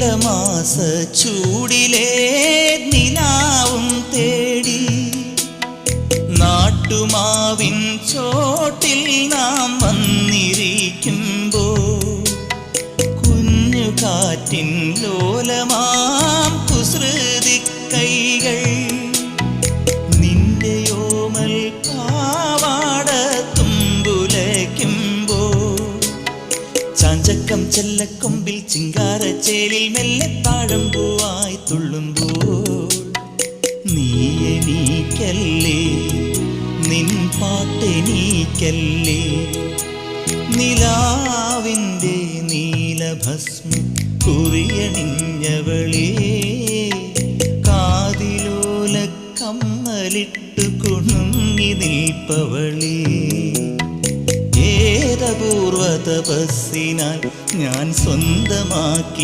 മേടമാസ ചൂടിലെ നിലാവും തേടി നാട്ടുമാവിൻ ചോട്ടിൽ നാം വന്നിരിക്കുമ്പോ കുഞ്ഞു കാറ്റിൻ ലോലമാം കുസൃതി കൈകൾ നിന്റെയോമൽ പാവാട തുമ്പുലയ്ക്കുമ്പോ ചാഞ്ചക്കം ചെല്ലക്കൊമ്പിൽ ചിങ്കാരച്ചേലിൽ മെല്ലെ താഴമ്പൂവായി തുള്ളുമ്പോൾ നീ എനിക്കല്ലേ നിൻ പാട്ടെനിക്കല്ലേ നിലാവിൻ്റെ നീലഭസ്മം കുറിയണിഞ്ഞവളേ കാതിലോല കമ്മലിട്ടു കുണുങ്ങി നിൽപ്പവളേ ഏതപൂർവ തപസ്സിനാൽ ഞാൻ സ്വന്തമാക്കി